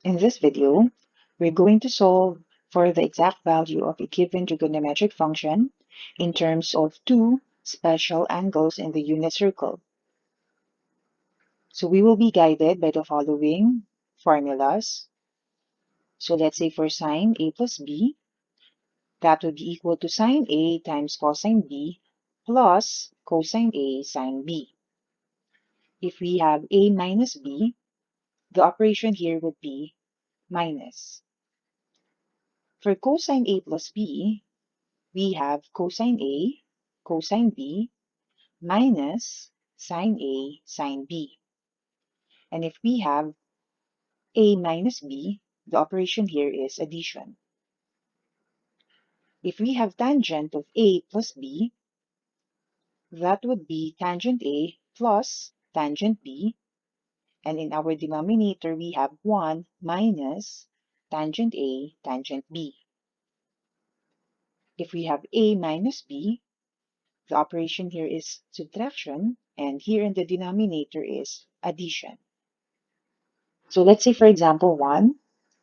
In this video, we're going to solve for the exact value of a given trigonometric function in terms of two special angles in the unit circle. So we will be guided by the following formulas. So let's say for sine A plus B, that would be equal to sine A times cosine B plus cosine A sine B. If we have A minus B, the operation here would be minus. For cosine A plus B, we have cosine A, cosine B, minus sine A, sine B. And if we have A minus B, the operation here is addition. If we have tangent of A plus B, that would be tangent A plus tangent B. And in our denominator, we have 1 minus tangent A, tangent B. If we have A minus B, the operation here is subtraction, and here in the denominator is addition. So let's say, for example, 1,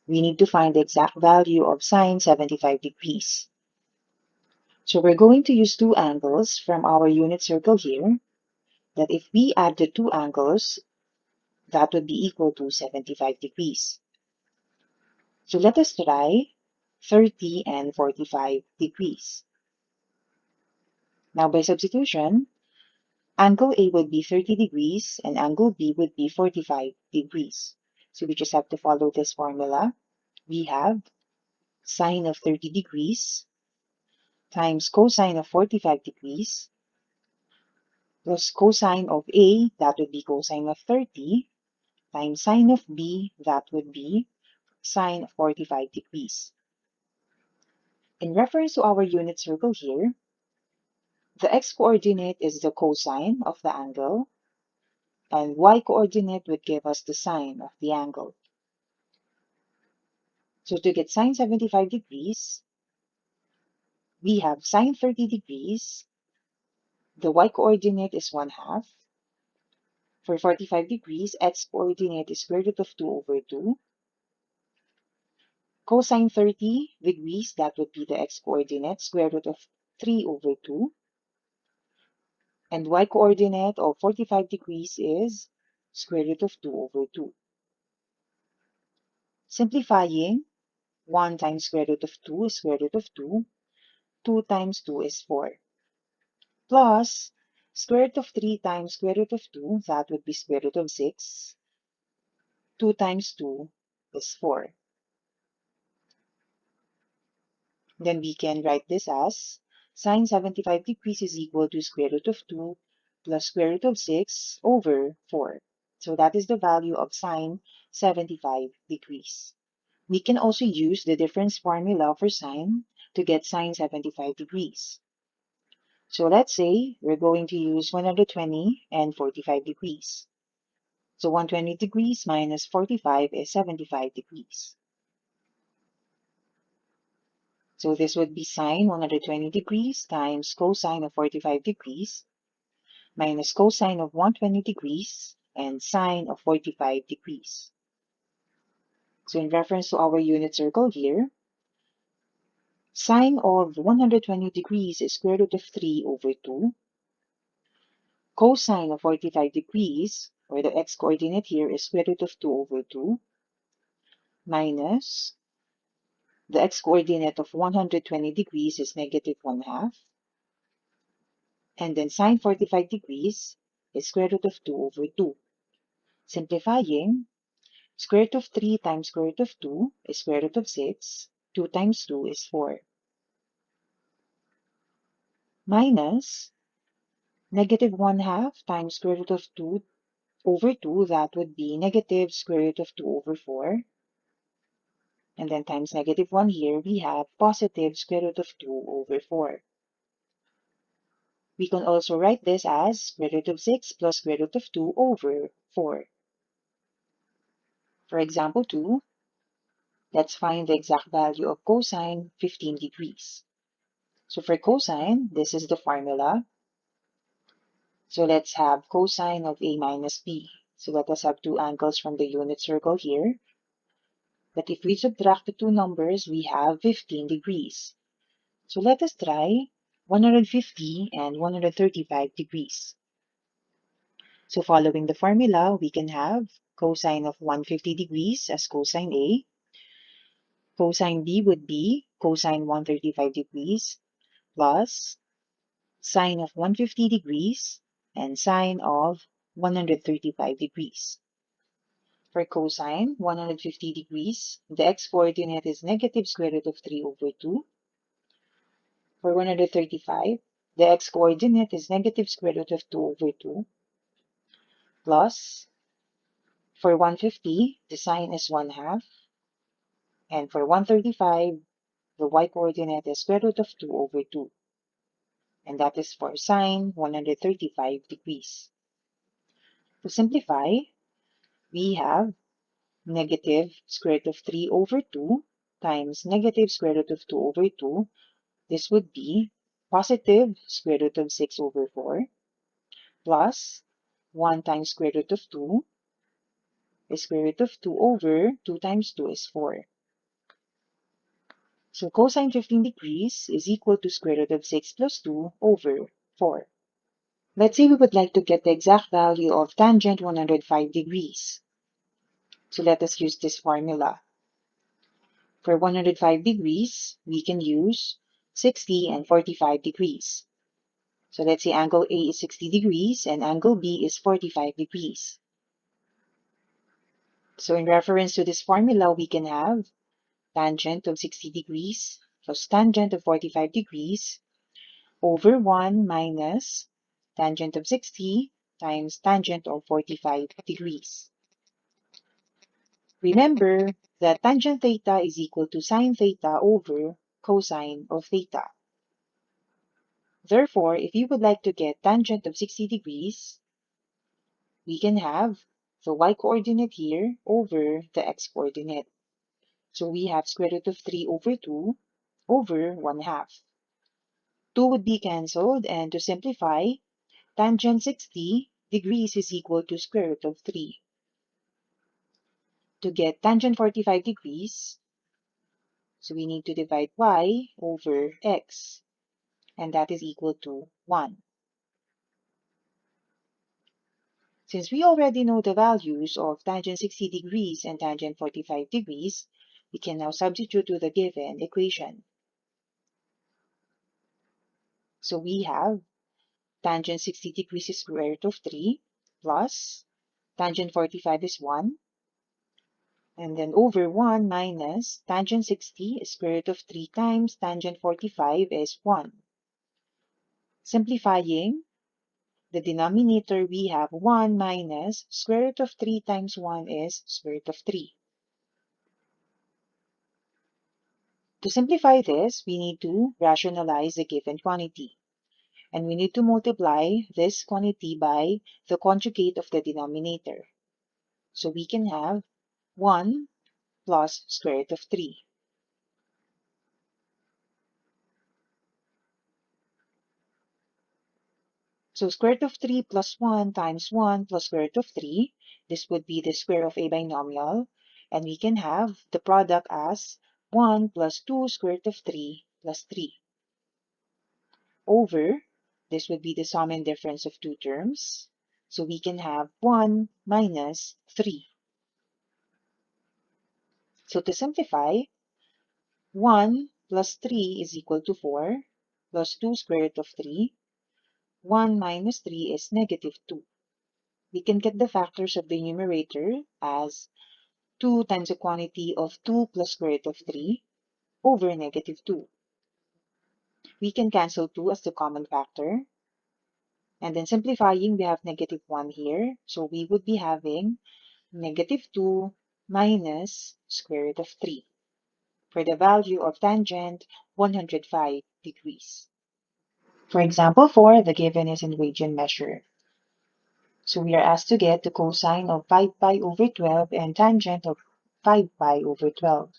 we need to find the exact value of sine 75 degrees. So we're going to use two angles from our unit circle here, that if we add the two angles, that would be equal to 75 degrees. So let us try 30 and 45 degrees. Now by substitution, angle A would be 30 degrees and angle B would be 45 degrees. So we just have to follow this formula. We have sine of 30 degrees times cosine of 45 degrees plus cosine of A, that would be cosine of 30, times sine of B, that would be sine of 45 degrees. In reference to our unit circle here, the x-coordinate is the cosine of the angle, and y-coordinate would give us the sine of the angle. So to get sine 75 degrees, we have sine 30 degrees. The y-coordinate is 1/2. For 45 degrees, x-coordinate is square root of 2 over 2. Cosine 30 degrees, that would be the x-coordinate, square root of 3 over 2. And y-coordinate of 45 degrees is square root of 2 over 2. Simplifying, 1 times square root of 2 is square root of 2. 2 times 2 is 4. Plus square root of 3 times square root of 2, that would be square root of 6. 2 times 2 is 4. Then we can write this as sine 75 degrees is equal to square root of 2 plus square root of 6 over 4. So that is the value of sine 75 degrees. We can also use the difference formula for sine to get sine 75 degrees. So let's say we're going to use 120 and 45 degrees. So 120 degrees minus 45 is 75 degrees. So this would be sine 120 degrees times cosine of 45 degrees minus cosine of 120 degrees and sine of 45 degrees. So in reference to our unit circle here, sine of 120 degrees is square root of 3 over 2. Cosine of 45 degrees, or the x-coordinate here, is square root of 2 over 2 minus the x-coordinate of 120 degrees is negative 1/2. And then sine 45 degrees is square root of 2 over 2. Simplifying, square root of 3 times square root of 2 is square root of 6. 2 times 2 is 4. Minus negative 1/2 times square root of 2 over 2, that would be negative square root of 2 over 4. And then times negative 1 here, we have positive square root of 2 over 4. We can also write this as square root of 6 plus square root of 2 over 4. For example 2, let's find the exact value of cosine 15 degrees. So for cosine, this is the formula. So let's have cosine of A minus B. So let us have two angles from the unit circle here. But if we subtract the two numbers, we have 15 degrees. So let us try 150 and 135 degrees. So following the formula, we can have cosine of 150 degrees as cosine A. Cosine B would be cosine 135 degrees plus sine of 150 degrees and sine of 135 degrees. For cosine 150 degrees, the x-coordinate is negative square root of 3 over 2. For 135, the x-coordinate is negative square root of 2 over 2 plus, for 150, the sine is 1/2, and for 135, the y-coordinate is square root of 2 over 2, and that is for sine 135 degrees. To simplify, we have negative square root of 3 over 2 times negative square root of 2 over 2. This would be positive square root of 6 over 4 plus 1 times square root of 2 is square root of 2 over 2 times 2 is 4. So cosine 15 degrees is equal to square root of 6 plus 2 over 4. Let's say we would like to get the exact value of tangent 105 degrees. So let us use this formula. For 105 degrees, we can use 60 and 45 degrees. So let's say angle A is 60 degrees and angle B is 45 degrees. So in reference to this formula, we can have tangent of 60 degrees plus tangent of 45 degrees over 1 minus tangent of 60 times tangent of 45 degrees. Remember that tangent theta is equal to sine theta over cosine of theta. Therefore, if you would like to get tangent of 60 degrees, we can have the y-coordinate here over the x-coordinate. So we have square root of 3 over 2 over 1/2. 2 would be cancelled, and to simplify, tangent 60 degrees is equal to square root of 3. To get tangent 45 degrees, so we need to divide y over x, and that is equal to 1. Since we already know the values of tangent 60 degrees and tangent 45 degrees, we can now substitute to the given equation. So we have tangent 60 degrees is square root of 3 plus tangent 45 is 1, and then over 1 minus tangent 60 is square root of 3 times tangent 45 is 1. Simplifying, the denominator we have 1 minus square root of 3 times 1 is square root of 3. To simplify this, we need to rationalize the given quantity, and we need to multiply this quantity by the conjugate of the denominator. So we can have 1 plus square root of 3. So square root of 3 plus 1 times 1 plus square root of 3, this would be the square of a binomial, and we can have the product as 1 plus 2 square root of 3 plus 3 over, this would be the sum and difference of two terms, so we can have 1 minus 3. So to simplify, 1 plus 3 is equal to 4 plus 2 square root of 3. 1 minus 3 is negative 2. We can get the factors of the numerator as 2 times the quantity of 2 plus square root of 3 over negative 2. We can cancel 2 as the common factor. And then simplifying, we have negative 1 here. So we would be having negative 2 minus square root of 3 for the value of tangent 105 degrees. For example 4, the given is in radian measure. So we are asked to get the cosine of 5 pi over 12 and tangent of 5 pi over 12.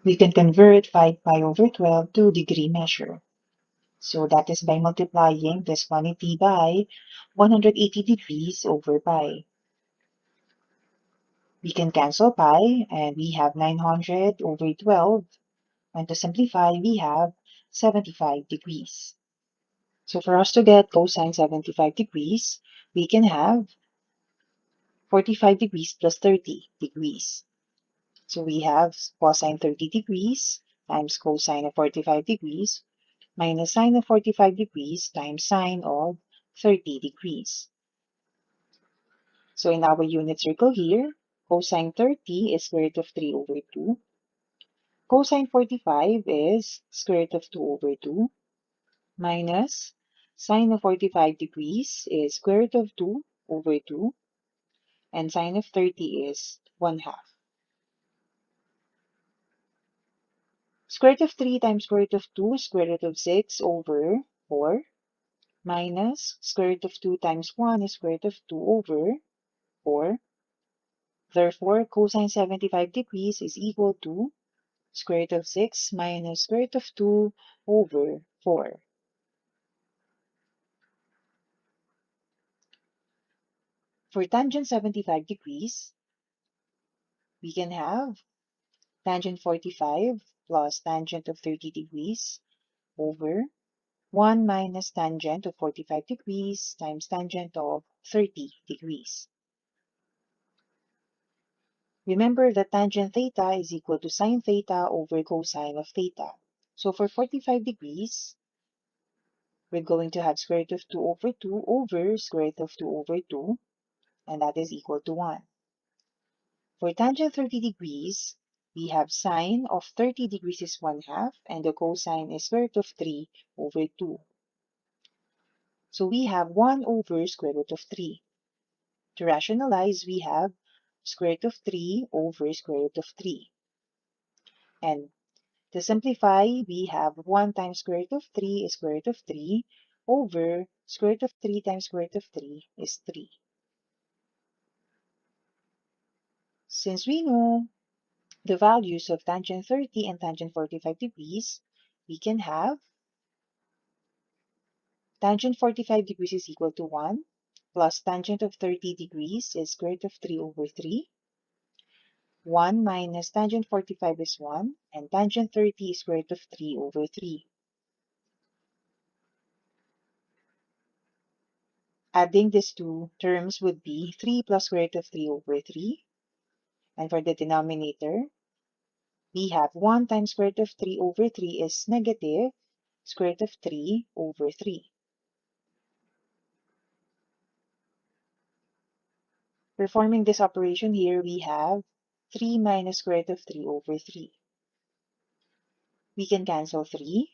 We can convert 5 pi over 12 to degree measure. So that is by multiplying this quantity by 180 degrees over pi. We can cancel pi, and we have 900 over 12. And to simplify, we have 75 degrees. So for us to get cosine 75 degrees, we can have 45 degrees plus 30 degrees. So we have cosine 30 degrees times cosine of 45 degrees minus sine of 45 degrees times sine of 30 degrees. So in our unit circle here, cosine 30 is square root of 3 over 2. Cosine 45 is square root of 2 over 2 minus sine of 45 degrees is square root of 2 over 2, and sine of 30 is 1/2. Square root of 3 times square root of 2 is square root of 6 over 4 minus square root of 2 times 1 is square root of 2 over 4. Therefore, cosine 75 degrees is equal to square root of 6 minus square root of 2 over 4. For tangent 75 degrees, we can have tangent 45 plus tangent of 30 degrees over 1 minus tangent of 45 degrees times tangent of 30 degrees. Remember that tangent theta is equal to sine theta over cosine of theta. So for 45 degrees, we're going to have square root of 2 over 2 over square root of 2 over 2, and that is equal to 1. For tangent 30 degrees, we have sine of 30 degrees is 1/2, and the cosine is square root of 3 over 2. So we have 1 over square root of 3. To rationalize, we have square root of 3 over square root of 3. And to simplify, we have 1 times square root of 3 is square root of 3 over square root of 3 times square root of 3 is 3. Since we know the values of tangent 30 and tangent 45 degrees, we can have tangent 45 degrees is equal to 1 plus tangent of 30 degrees is square root of 3 over 3. 1 minus tangent 45 is 1, and tangent 30 is square root of 3 over 3. Adding these two terms would be 3 plus square root of 3 over 3. And for the denominator, we have 1 times square root of 3 over 3 is negative square root of 3 over 3. Performing this operation here, we have 3 minus square root of 3 over 3. We can cancel 3,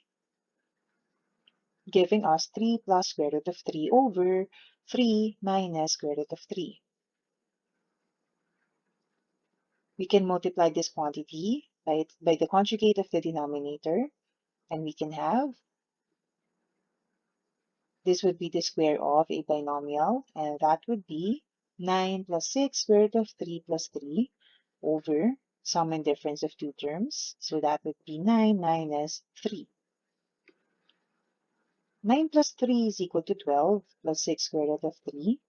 giving us 3 plus square root of 3 over 3 minus square root of 3. We can multiply this quantity by the conjugate of the denominator, and we can have this would be the square of a binomial, and that would be 9 plus 6 square root of 3 plus 3 over sum and difference of two terms. So that would be 9 minus 3. 9 plus 3 is equal to 12 plus 6 square root of 3.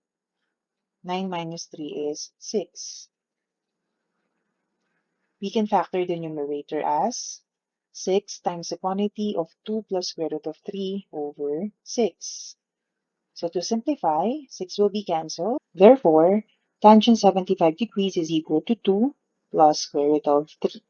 9 minus 3 is 6. We can factor the numerator as 6 times the quantity of 2 plus square root of 3 over 6. So to simplify, 6 will be cancelled. Therefore, tangent 75 degrees is equal to 2 plus square root of 3.